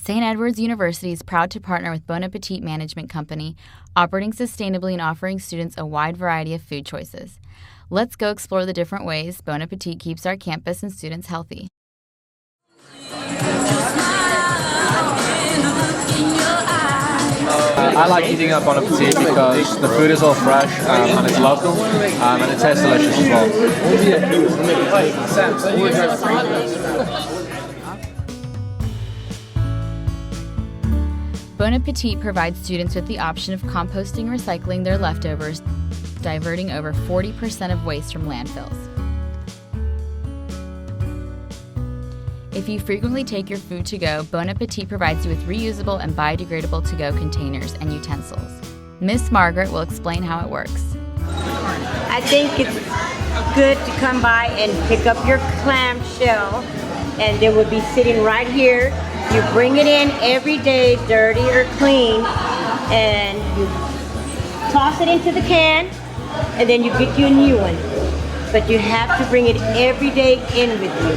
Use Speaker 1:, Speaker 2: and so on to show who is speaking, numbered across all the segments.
Speaker 1: St. Edward's University is proud to partner with Bon Appetit Management Co, operating sustainably and offering students a wide variety of food choices. Let's go explore the different ways Bon Appetit keeps our campus and students healthy.
Speaker 2: I like eating at Bon Appetit because the food is all fresh and it's local and it tastes delicious as well.
Speaker 1: Bon Appetit provides students with the option of composting and recycling their leftovers, diverting over 40% of waste from landfills. If you frequently take your food to go, Bon Appetit provides you with reusable and biodegradable to-go containers and utensils. Miss Margaret will explain how it works.
Speaker 3: I think it's good to come by and pick up your clamshell, and they will be sitting right here. You bring it in every day, dirty or clean, and you toss it into the can, and then you get you a new one. But you have to bring it every day in with you.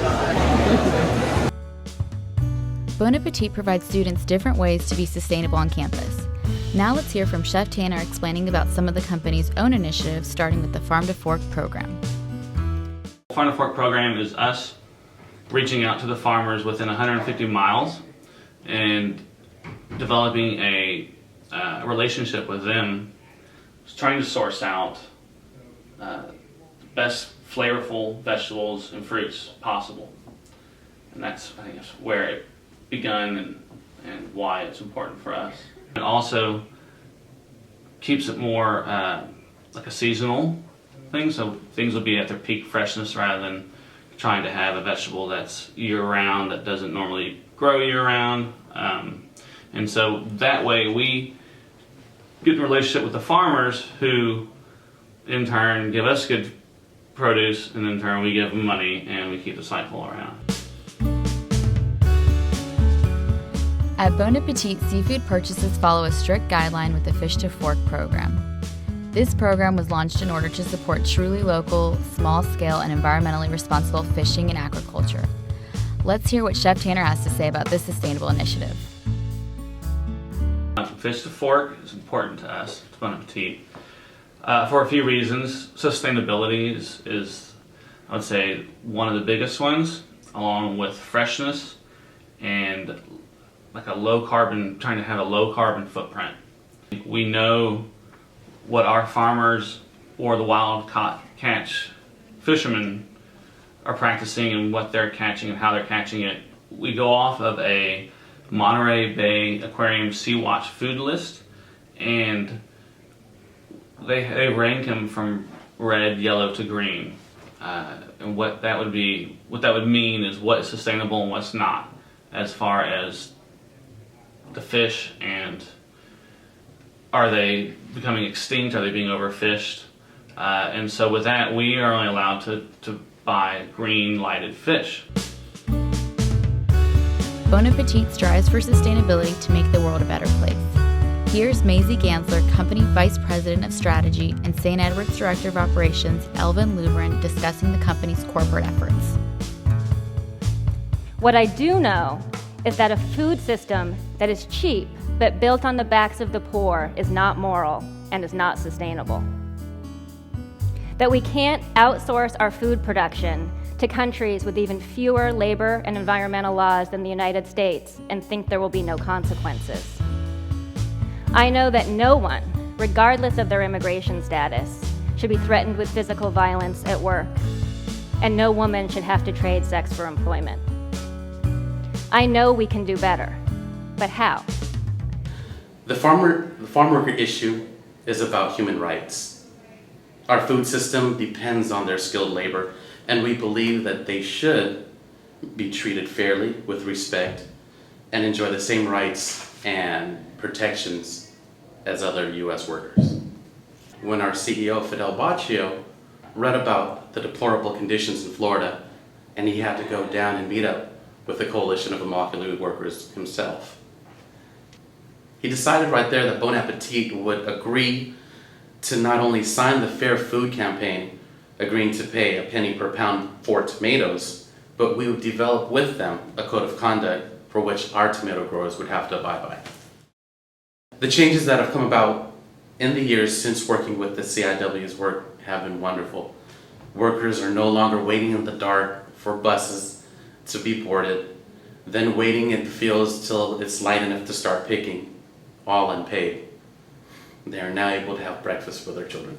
Speaker 1: Bon Appetit provides students different ways to be sustainable on campus. Now let's hear from Chef Tanner explaining about some of the company's own initiatives, starting with the Farm to Fork program.
Speaker 4: Farm to Fork program is us reaching out to the farmers within 150 miles and developing a relationship with them, trying to source out the best flavorful vegetables and fruits possible. And that's, I think, that's where it begun and why it's important for us. It also keeps it more like a seasonal thing, so things will be at their peak freshness rather than trying to have a vegetable that's year-round that doesn't normally grow year-round. And so that way we get in a relationship with the farmers who in turn give us good produce, and in turn we give them money, and we keep the cycle around.
Speaker 1: At Bon Appetit, seafood purchases follow a strict guideline with the Fish to Fork program. This program was launched in order to support truly local, small-scale, and environmentally responsible fishing and aquaculture. Let's hear what Chef Tanner has to say about this sustainable initiative.
Speaker 4: Fish to Fork is important to us, to Bon Appetit, for a few reasons. Sustainability is, I would say, one of the biggest ones, along with freshness and like a low carbon, trying to have a low carbon footprint. We know what our farmers or the wild catch fishermen are practicing and what they're catching and how they're catching it. We go off of a Monterey Bay Aquarium Sea Watch food list, and they rank them from red, yellow to green. And what that would mean is what is sustainable and what's not, as far as the fish, and are they becoming extinct? Are they being overfished? And so with that, we are only allowed to buy green lighted fish.
Speaker 1: Bon Appetit strives for sustainability to make the world a better place. Here's Maisie Gansler, Company Vice President of Strategy, and St. Edward's Director of Operations, Elvin Lubrin, discussing the company's corporate efforts.
Speaker 5: What I do know is that a food system that is cheap but built on the backs of the poor is not moral and is not sustainable. That we can't outsource our food production to countries with even fewer labor and environmental laws than the United States and think there will be no consequences. I know that no one, regardless of their immigration status, should be threatened with physical violence at work, and no woman should have to trade sex for employment. I know we can do better, but how?
Speaker 6: The farm worker issue is about human rights. Our food system depends on their skilled labor, and we believe that they should be treated fairly, with respect, and enjoy the same rights and protections as other U.S. workers. When our CEO, Fidel Baccio, read about the deplorable conditions in Florida, and he had to go down and meet up with the coalition of immobility workers himself, he decided right there that Bon Appetit would agree to not only sign the Fair Food campaign, agreeing to pay $0.01 per pound for tomatoes, but we would develop with them a code of conduct for which our tomato growers would have to abide by. The changes that have come about in the years since working with the CIW's work have been wonderful. Workers are no longer waiting in the dark for buses to be boarded, then waiting in the fields till it's light enough to start picking, all unpaid. They are now able to have breakfast for their children.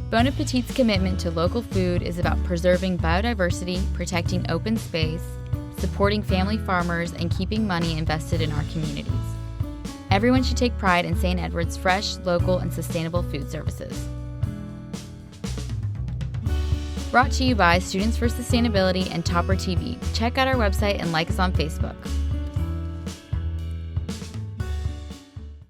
Speaker 1: Bon Appetit's commitment to local food is about preserving biodiversity, protecting open space, supporting family farmers, and keeping money invested in our communities. Everyone should take pride in St. Edward's fresh, local, and sustainable food services. Brought to you by Students for Sustainability and Topper TV. Check out our website and like us on Facebook.